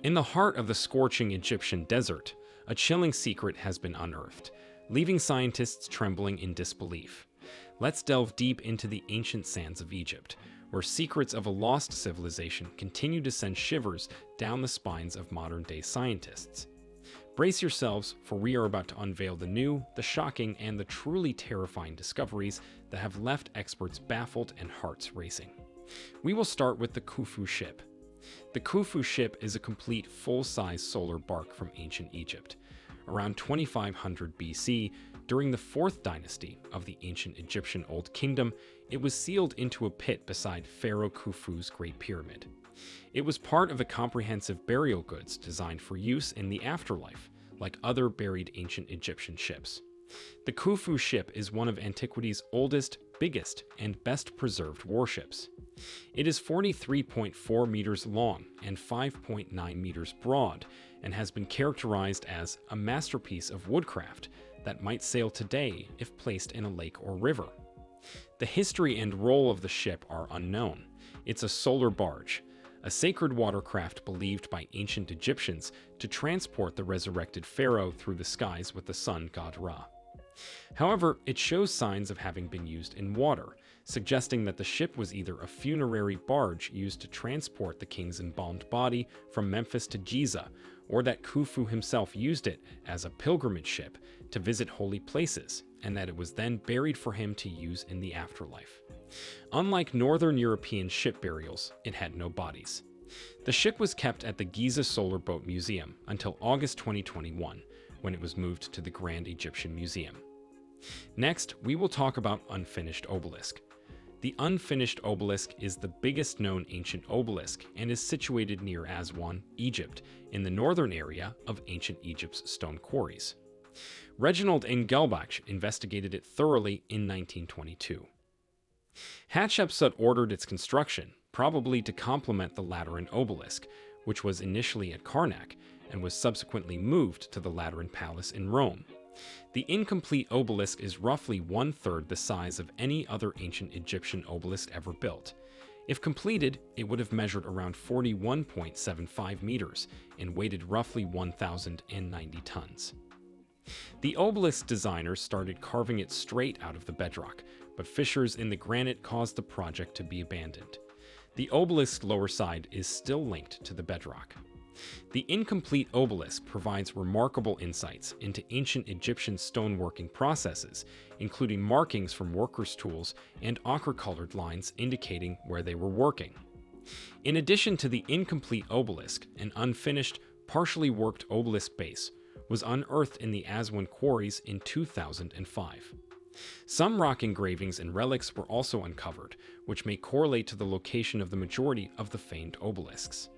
In the heart of the scorching Egyptian desert, a chilling secret has been unearthed, leaving scientists trembling in disbelief. Let's delve deep into the ancient sands of Egypt, where secrets of a lost civilization continue to send shivers down the spines of modern-day scientists. Brace yourselves, for we are about to unveil the new, the shocking, and the truly terrifying discoveries that have left experts baffled and hearts racing. We will start with the Khufu Ship. The Khufu Ship is a complete full-size solar bark from ancient Egypt. Around 2500 BC, during the 4th dynasty of the ancient Egyptian Old Kingdom, it was sealed into a pit beside Pharaoh Khufu's Great Pyramid. It was part of a comprehensive burial goods designed for use in the afterlife, like other buried ancient Egyptian ships. The Khufu Ship is one of antiquity's oldest, biggest, and best-preserved warships. It is 43.4 meters long and 5.9 meters broad, and has been characterized as a masterpiece of woodcraft that might sail today if placed in a lake or river. The history and role of the ship are unknown. It's a solar barge, a sacred watercraft believed by ancient Egyptians to transport the resurrected pharaoh through the skies with the sun god Ra. However, it shows signs of having been used in water, suggesting that the ship was either a funerary barge used to transport the king's embalmed body from Memphis to Giza, or that Khufu himself used it as a pilgrimage ship to visit holy places, and that it was then buried for him to use in the afterlife. Unlike northern European ship burials, it had no bodies. The ship was kept at the Giza Solar Boat Museum until August 2021, when it was moved to the Grand Egyptian Museum. Next, we will talk about unfinished obelisk. The unfinished obelisk is the biggest known ancient obelisk and is situated near Aswan, Egypt, in the northern area of ancient Egypt's stone quarries. Reginald Engelbach investigated it thoroughly in 1922. Hatshepsut ordered its construction, probably to complement the Lateran obelisk, which was initially at Karnak and was subsequently moved to the Lateran Palace in Rome. The incomplete obelisk is roughly 1/3 the size of any other ancient Egyptian obelisk ever built. If completed, it would have measured around 41.75 meters and weighed roughly 1,090 tons. The obelisk designers started carving it straight out of the bedrock, but fissures in the granite caused the project to be abandoned. The obelisk's lower side is still linked to the bedrock. The incomplete obelisk provides remarkable insights into ancient Egyptian stoneworking processes, including markings from workers' tools and ochre-colored lines indicating where they were working. In addition to the incomplete obelisk, an unfinished, partially worked obelisk base was unearthed in the Aswan quarries in 2005. Some rock engravings and relics were also uncovered, which may correlate to the location of the majority of the famed obelisks.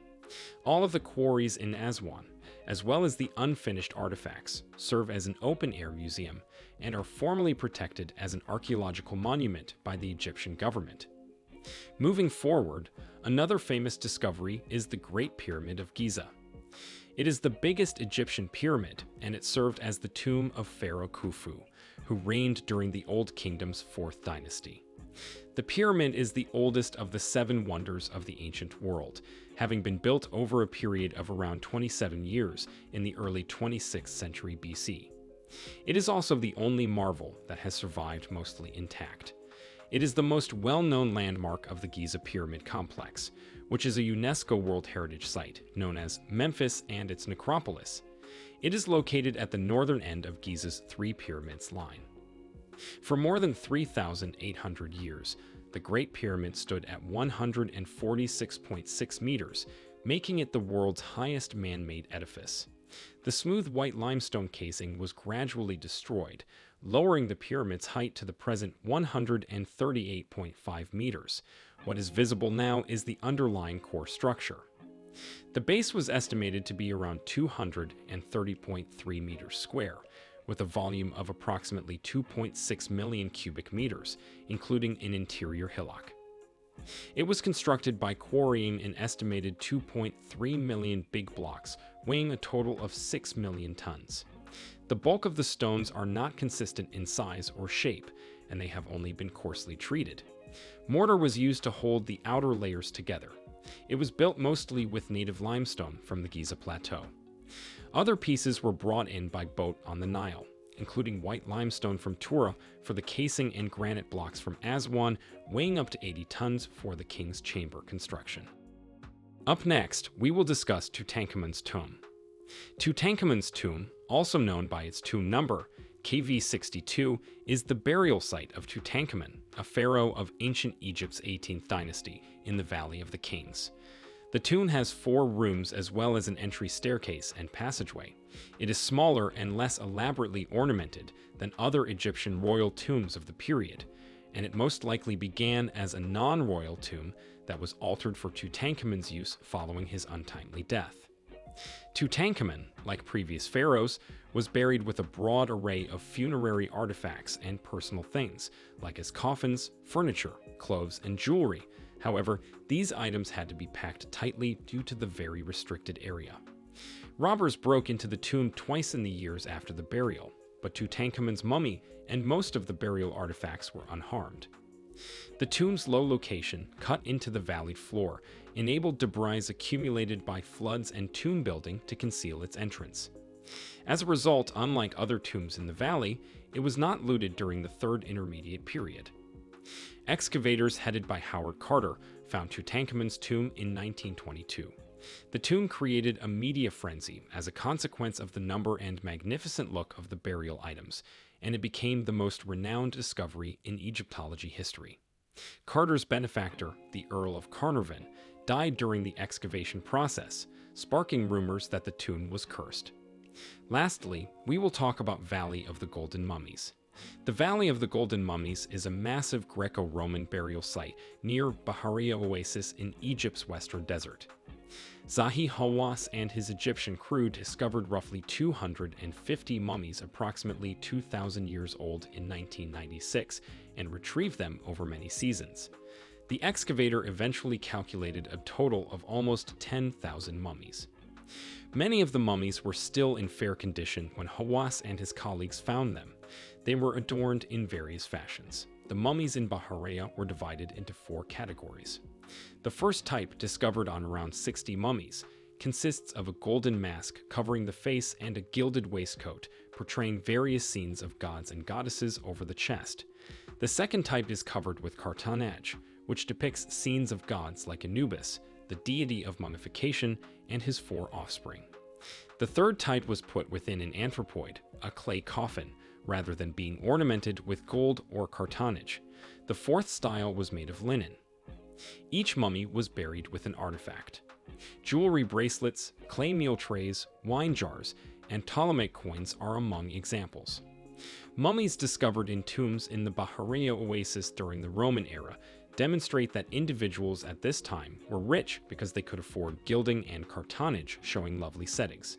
All of the quarries in Aswan, as well as the unfinished artifacts, serve as an open-air museum and are formally protected as an archaeological monument by the Egyptian government. Moving forward, another famous discovery is the Great Pyramid of Giza. It is the biggest Egyptian pyramid, and it served as the tomb of Pharaoh Khufu, who reigned during the Old Kingdom's 4th dynasty. The pyramid is the oldest of the 7 wonders of the ancient world, having been built over a period of around 27 years in the early 26th century BC. It is also the only marvel that has survived mostly intact. It is the most well-known landmark of the Giza Pyramid Complex, which is a UNESCO World Heritage Site known as Memphis and its necropolis. It is located at the northern end of Giza's Three Pyramids line. For more than 3,800 years, the Great Pyramid stood at 146.6 meters, making it the world's highest man-made edifice. The smooth white limestone casing was gradually destroyed, lowering the pyramid's height to the present 138.5 meters. What is visible now is the underlying core structure. The base was estimated to be around 230.3 meters square, with a volume of approximately 2.6 million cubic meters, including an interior hillock. It was constructed by quarrying an estimated 2.3 million big blocks, weighing a total of 6 million tons. The bulk of the stones are not consistent in size or shape, and they have only been coarsely treated. Mortar was used to hold the outer layers together, It was built mostly with native limestone from the Giza Plateau. Other pieces were brought in by boat on the Nile, including white limestone from Tura for the casing and granite blocks from Aswan, weighing up to 80 tons for the king's chamber construction. Up next, we will discuss Tutankhamun's tomb. Tutankhamun's tomb, also known by its tomb number, KV62, is the burial site of Tutankhamun, a pharaoh of ancient Egypt's 18th dynasty, in the Valley of the Kings. The tomb has 4 rooms as well as an entry staircase and passageway. It is smaller and less elaborately ornamented than other Egyptian royal tombs of the period, and it most likely began as a non-royal tomb that was altered for Tutankhamun's use following his untimely death. Tutankhamun, like previous pharaohs, was buried with a broad array of funerary artifacts and personal things, like his coffins, furniture, clothes, and jewelry. However, these items had to be packed tightly due to the very restricted area. Robbers broke into the tomb twice in the years after the burial, but Tutankhamun's mummy and most of the burial artifacts were unharmed. The tomb's low location, cut into the valleyed floor, enabled debris accumulated by floods and tomb building to conceal its entrance. As a result, unlike other tombs in the valley, it was not looted during the Third Intermediate Period. Excavators headed by Howard Carter found Tutankhamun's tomb in 1922. The tomb created a media frenzy as a consequence of the number and magnificent look of the burial items, and it became the most renowned discovery in Egyptology history. Carter's benefactor, the Earl of Carnarvon, died during the excavation process, sparking rumors that the tomb was cursed. Lastly, we will talk about Valley of the Golden Mummies. The Valley of the Golden Mummies is a massive Greco-Roman burial site near Bahariya Oasis in Egypt's western desert. Zahi Hawass and his Egyptian crew discovered roughly 250 mummies approximately 2,000 years old in 1996 and retrieved them over many seasons. The excavator eventually calculated a total of almost 10,000 mummies. Many of the mummies were still in fair condition when Hawass and his colleagues found them. They were adorned in various fashions. The mummies in Bahariya were divided into 4 categories. The first type, discovered on around 60 mummies, consists of a golden mask covering the face and a gilded waistcoat, portraying various scenes of gods and goddesses over the chest. The second type is covered with cartonnage, which depicts scenes of gods like Anubis, the deity of mummification, and his 4 offspring. The third type was put within an anthropoid, a clay coffin, rather than being ornamented with gold or cartonnage. The fourth style was made of linen. Each mummy was buried with an artifact. Jewelry bracelets, clay meal trays, wine jars, and Ptolemaic coins are among examples. Mummies discovered in tombs in the Bahariya Oasis during the Roman era demonstrate that individuals at this time were rich because they could afford gilding and cartonnage, showing lovely settings.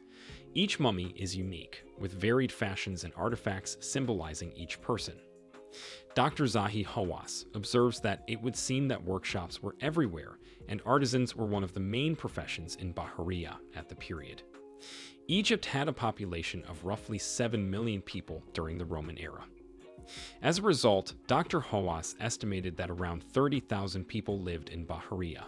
Each mummy is unique, with varied fashions and artifacts symbolizing each person. Dr. Zahi Hawass observes that it would seem that workshops were everywhere, and artisans were one of the main professions in Bahariya at the period. Egypt had a population of roughly 7 million people during the Roman era. As a result, Dr. Hawass estimated that around 30,000 people lived in Bahariya.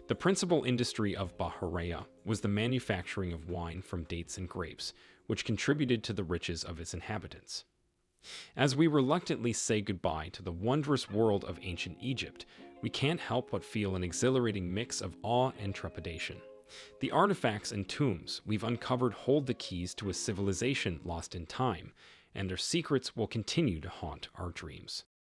The principal industry of Bahariya was the manufacturing of wine from dates and grapes, which contributed to the riches of its inhabitants. As we reluctantly say goodbye to the wondrous world of ancient Egypt, we can't help but feel an exhilarating mix of awe and trepidation. The artifacts and tombs we've uncovered hold the keys to a civilization lost in time, and their secrets will continue to haunt our dreams.